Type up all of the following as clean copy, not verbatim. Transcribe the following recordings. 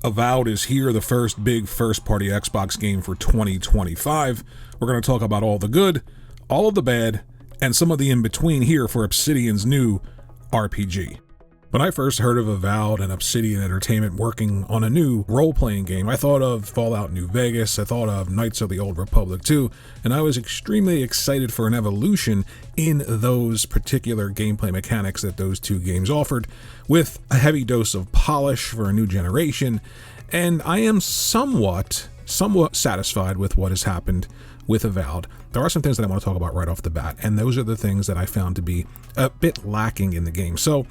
Avowed is here, the first big first-party Xbox game for 2025. We're going to talk about all the good, all of the bad, and some of the in-between here for Obsidian's new RPG. When I first heard of Avowed and Obsidian Entertainment working on a new role-playing game, I thought of Fallout New Vegas, I thought of Knights of the Old Republic 2, and I was extremely excited for an evolution in those particular gameplay mechanics that those two games offered, with a heavy dose of polish for a new generation, and I am somewhat satisfied with what has happened with Avowed. There are some things that I want to talk about right off the bat, and those are the things that I found to be a bit lacking in the game. So,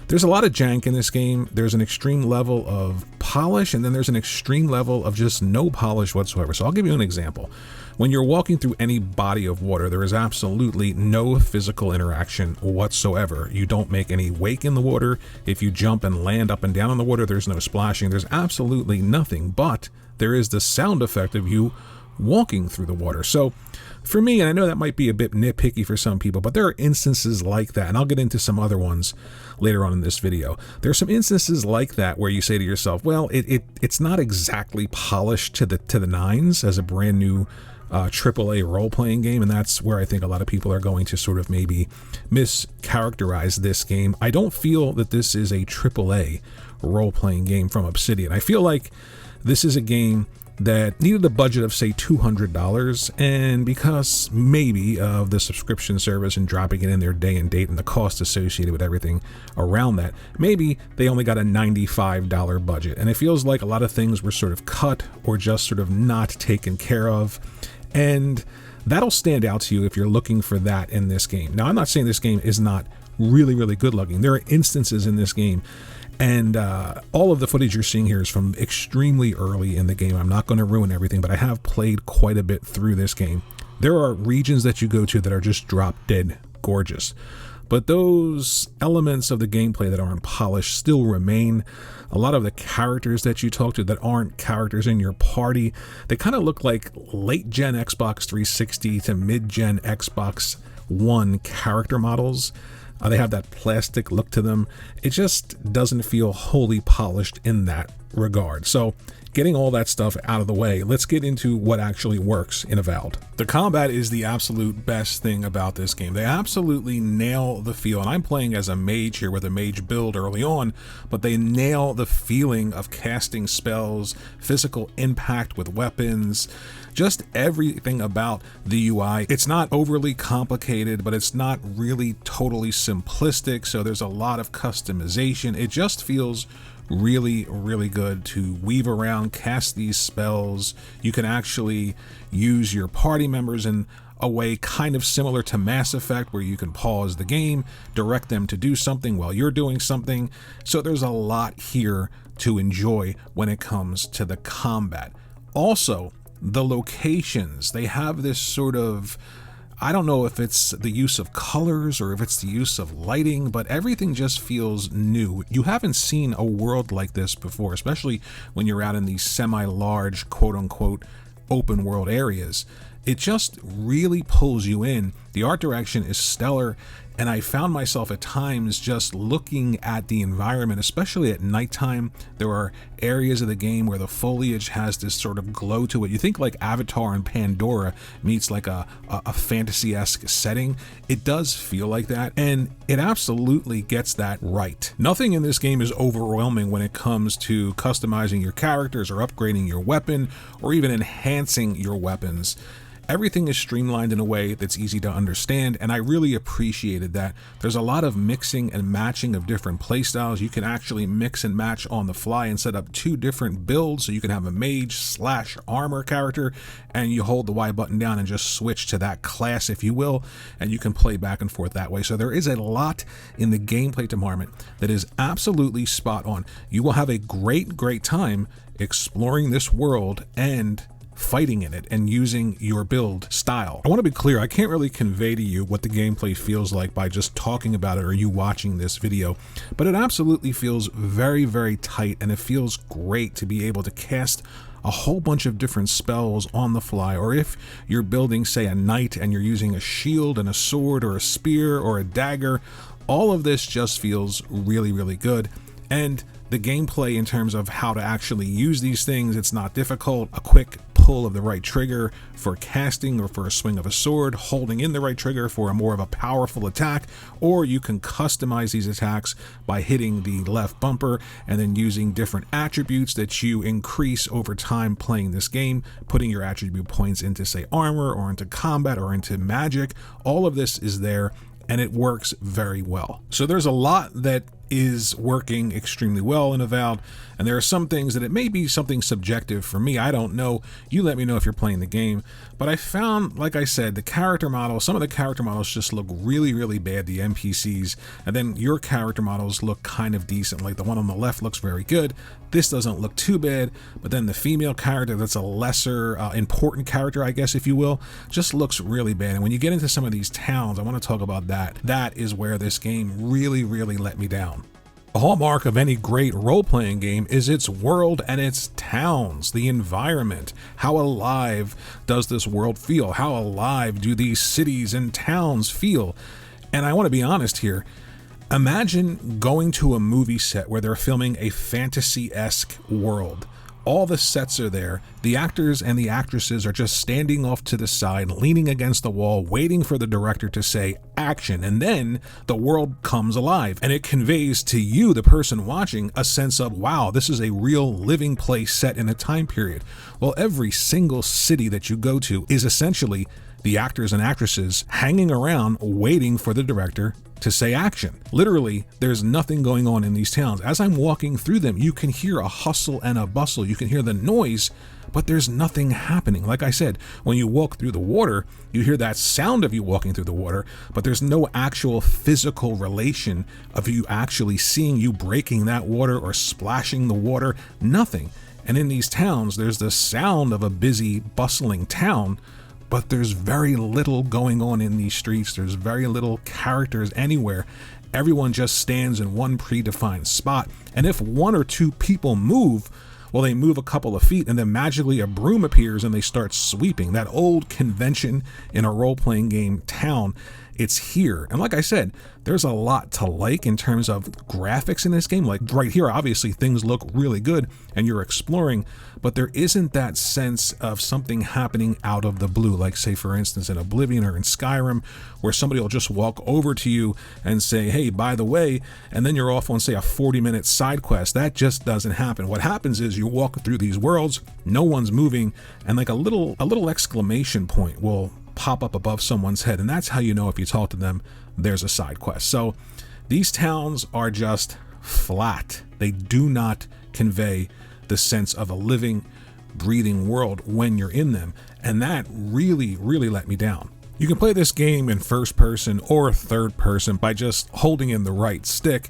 there's a lot of jank in this game. There's an extreme level of polish, and then there's an extreme level of just no polish whatsoever. So I'll give you an example. When you're walking through any body of water, there is absolutely no physical interaction whatsoever. You don't make any wake in the water. If you jump and land up and down in the water, there's no splashing. There's absolutely nothing, but there is the sound effect of you walking through the water. So for me, and I know that might be a bit nitpicky for some people, but there are instances like that, and I'll get into some other ones later on in this video. There are some instances like that where you say to yourself, well, it's not exactly polished to the nines as a brand new AAA role-playing game, and that's where I think a lot of people are going to sort of maybe mischaracterize this game. I don't feel that this is a AAA role-playing game from Obsidian. I feel like this is a game that needed a budget of, say, $200, and because maybe of the subscription service and dropping it in their day and date and the cost associated with everything around that, maybe they only got a $95 budget. And it feels like a lot of things were sort of cut or just sort of not taken care of, and that'll stand out to you if you're looking for that in this game. Now, I'm not saying this game is not really, really good looking. There are instances in this game, and all of the footage you're seeing here is from extremely early in the game. I'm not going to ruin everything, but I have played quite a bit through this game. There are regions that you go to that are just drop dead gorgeous, but those elements of the gameplay that aren't polished still remain. A lot of the characters that you talk to that aren't characters in your party, they kind of look like late-gen Xbox 360 to mid-gen Xbox One character models. They have that plastic look to them. It just doesn't feel wholly polished in that regard. So getting all that stuff out of the way, let's get into what actually works in Avowed. The combat is the absolute best thing about this game. They absolutely nail the feel, and I'm playing as a mage here with a mage build early on, but they nail the feeling of casting spells, physical impact with weapons, just everything about the UI. It's not overly complicated, but it's not really totally simplistic, so there's a lot of customization. It just feels really, really good to weave around, cast these spells. You can actually use your party members in a way kind of similar to Mass Effect, where you can pause the game, direct them to do something while you're doing something. So there's a lot here to enjoy when it comes to the combat. Also, the locations, they have this sort of, I don't know if it's the use of colors or if it's the use of lighting, but everything just feels new. You haven't seen a world like this before, especially when you're out in these semi-large, quote-unquote, open world areas. It just really pulls you in. The art direction is stellar, and I found myself at times just looking at the environment, especially at nighttime. There are areas of the game where the foliage has this sort of glow to it. You think like Avatar and Pandora meets like a fantasy-esque setting. It does feel like that, and it absolutely gets that right. Nothing in this game is overwhelming when it comes to customizing your characters or upgrading your weapon or even enhancing your weapons. Everything is streamlined in a way that's easy to understand, and I really appreciated that. There's a lot of mixing and matching of different playstyles. You can actually mix and match on the fly and set up two different builds, so you can have a mage/armor character, and you hold the Y button down and just switch to that class, if you will, and you can play back and forth that way. So there is a lot in the gameplay department that is absolutely spot on. You will have a great time exploring this world and fighting in it and using your build style. I want to be clear, I can't really convey to you what the gameplay feels like by just talking about it or you watching this video, but it absolutely feels very, very tight, and it feels great to be able to cast a whole bunch of different spells on the fly, or if you're building, say, a knight and you're using a shield and a sword or a spear or a dagger, all of this just feels really, really good. And The gameplay in terms of how to actually use these things, it's not difficult. A quick pull of the right trigger for casting or for a swing of a sword, holding in the right trigger for a more of a powerful attack, or you can customize these attacks by hitting the left bumper and then using different attributes that you increase over time playing this game, putting your attribute points into, say, armor or into combat or into magic. All of this is there and it works very well. So there's a lot that is working extremely well in Avowed, and there are some things that it may be something subjective for me. I don't know. You let me know if you're playing the game. But I found, like I said, the character models, some of the character models just look really, really bad, the NPCs, and then your character models look kind of decent. Like the one on the left looks very good. This doesn't look too bad, but then the female character, that's a lesser important character, I guess, if you will, just looks really bad. And when you get into some of these towns, I want to talk about that. That is where this game really, really let me down. A hallmark of any great role-playing game is its world and its towns, the environment. How alive does this world feel? How alive do these cities and towns feel? And I want to be honest here. Imagine going to a movie set where they're filming a fantasy-esque world. All the sets are there. The actors and the actresses are just standing off to the side, leaning against the wall, waiting for the director to say action. And then the world comes alive and it conveys to you, the person watching, a sense of, wow, this is a real living place set in a time period. Well, every single city that you go to is essentially the actors and actresses hanging around waiting for the director to say action. Literally, there's nothing going on in these towns. As I'm walking through them, you can hear a hustle and a bustle. You can hear the noise, but there's nothing happening. Like I said, when you walk through the water, you hear that sound of you walking through the water, but there's no actual physical relation of you actually seeing you breaking that water or splashing the water, nothing. And in these towns, there's the sound of a busy, bustling town, but there's very little going on in these streets. There's very little characters anywhere. Everyone just stands in one predefined spot. And if one or two people move, well, they move a couple of feet and then magically a broom appears and they start sweeping. That old convention in a role-playing game town, it's here. And like I said, there's a lot to like in terms of graphics in this game. Like right here, obviously things look really good and you're exploring, but there isn't that sense of something happening out of the blue. Like say, for instance, in Oblivion or in Skyrim, where somebody will just walk over to you and say, hey, by the way, and then you're off on, say, a 40-minute side quest. That just doesn't happen. What happens is you walk through these worlds, no one's moving, and like a little exclamation point will pop up above someone's head, and that's how you know, if you talk to them, there's a side quest. So these towns are just flat. They do not convey the sense of a living, breathing world when you're in them, and that really, really let me down. You can play this game in first person or third person by just holding in the right stick,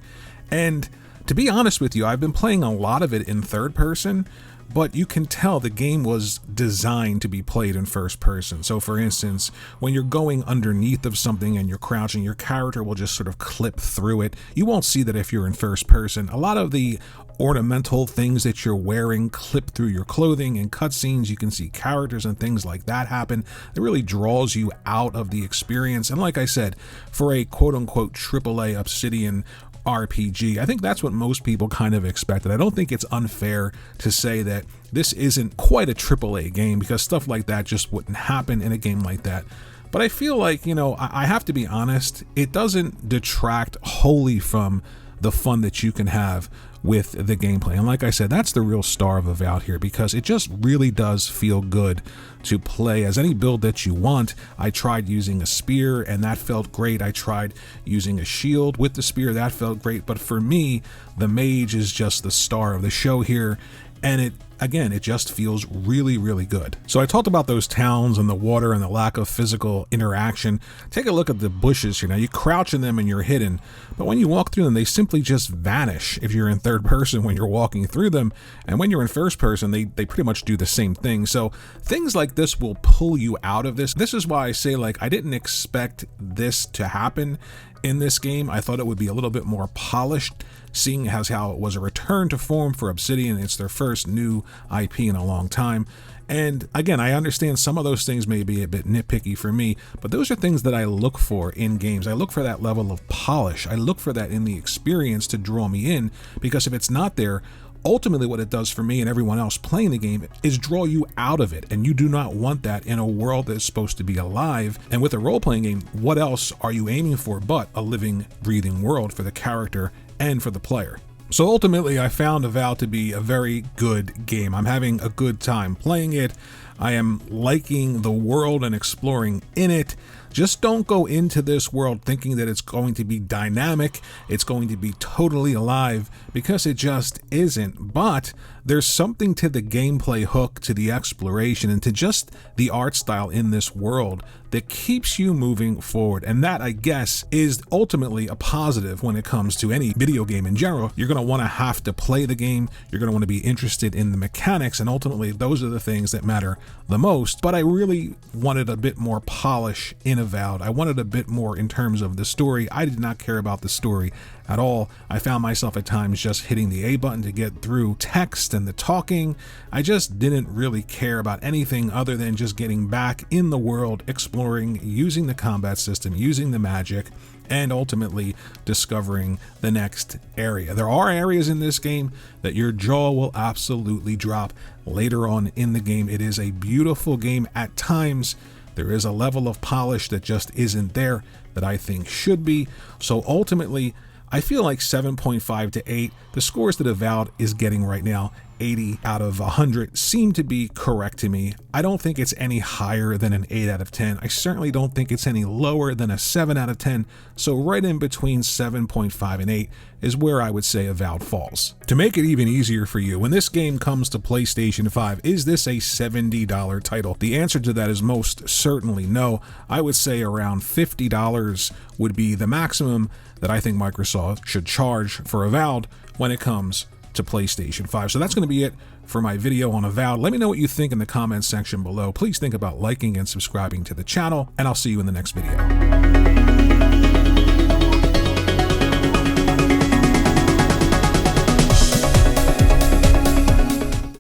and to be honest with you, I've been playing a lot of it in third person, but you can tell the game was designed to be played in first person. So for instance, when you're going underneath of something and you're crouching, your character will just sort of clip through it. You won't see that if you're in first person. A lot of the ornamental things that you're wearing clip through your clothing. In cutscenes, you can see characters and things like that happen. It really draws you out of the experience. And like I said, for a quote-unquote AAA Obsidian RPG, I think that's what most people kind of expected. I don't think it's unfair to say that this isn't quite a AAA game, because stuff like that just wouldn't happen in a game like that. But I feel like, you know, I have to be honest, it doesn't detract wholly from the fun that you can have with the gameplay. And like I said, that's the real star of Avowed here, because it just really does feel good to play as any build that you want. I tried using a spear and that felt great. I tried using a shield with the spear, that felt great. But for me, the mage is just the star of the show here. And it just feels really, really good. So I talked about those towns and the water and the lack of physical interaction. Take a look at the bushes here. Now you crouch in them and you're hidden, but when you walk through them, they simply just vanish if you're in third person when you're walking through them. And when you're in first person, they pretty much do the same thing. So things like this will pull you out of this. This is why I say, like, I didn't expect this to happen in this game. I thought it would be a little bit more polished, seeing as how it was a return to form for Obsidian. It's their first new IP in a long time. And again, I understand some of those things may be a bit nitpicky for me, but those are things that I look for in games. I look for that level of polish. I look for that in the experience to draw me in, because if it's not there, ultimately what it does for me and everyone else playing the game is draw you out of it, and you do not want that in a world that's supposed to be alive. And with a role-playing game, what else are you aiming for but a living, breathing world for the character and for the player? So ultimately, I found Avowed to be a very good game. I'm having a good time playing it. I am liking the world and exploring in it. Just don't go into this world thinking that it's going to be dynamic, it's going to be totally alive, because it just isn't. But there's something to the gameplay hook, to the exploration, and to just the art style in this world that keeps you moving forward. And that, I guess, is ultimately a positive when it comes to any video game in general. You're going to want to have to play the game, you're going to want to be interested in the mechanics, and ultimately those are the things that matter the most. But I really wanted a bit more polish in Avowed. I wanted a bit more in terms of the story. I did not care about the story at all. I found myself at times just hitting the A button to get through text and the talking. I just didn't really care about anything other than just getting back in the world, exploring, using the combat system, using the magic, and ultimately discovering the next area. There are areas in this game that your jaw will absolutely drop later on in the game. It is a beautiful game at times. There is a level of polish that just isn't there that I think should be. So ultimately, I feel like 7.5 to 8, the scores that Avowed is getting right now, 80 out of 100, seem to be correct to me. I don't think it's any higher than an 8 out of 10. I certainly don't think it's any lower than a 7 out of 10. So right in between 7.5 and 8 is where I would say Avowed falls. To make it even easier for you, when this game comes to PlayStation 5, is this a $70 title? The answer to that is most certainly no. I would say around $50 would be the maximum that I think Microsoft should charge for Avowed when it comes to PlayStation 5. So that's going to be it for my video on Avowed. Let me know what you think in the comments section below. Please think about liking and subscribing to the channel, and I'll see you in the next video.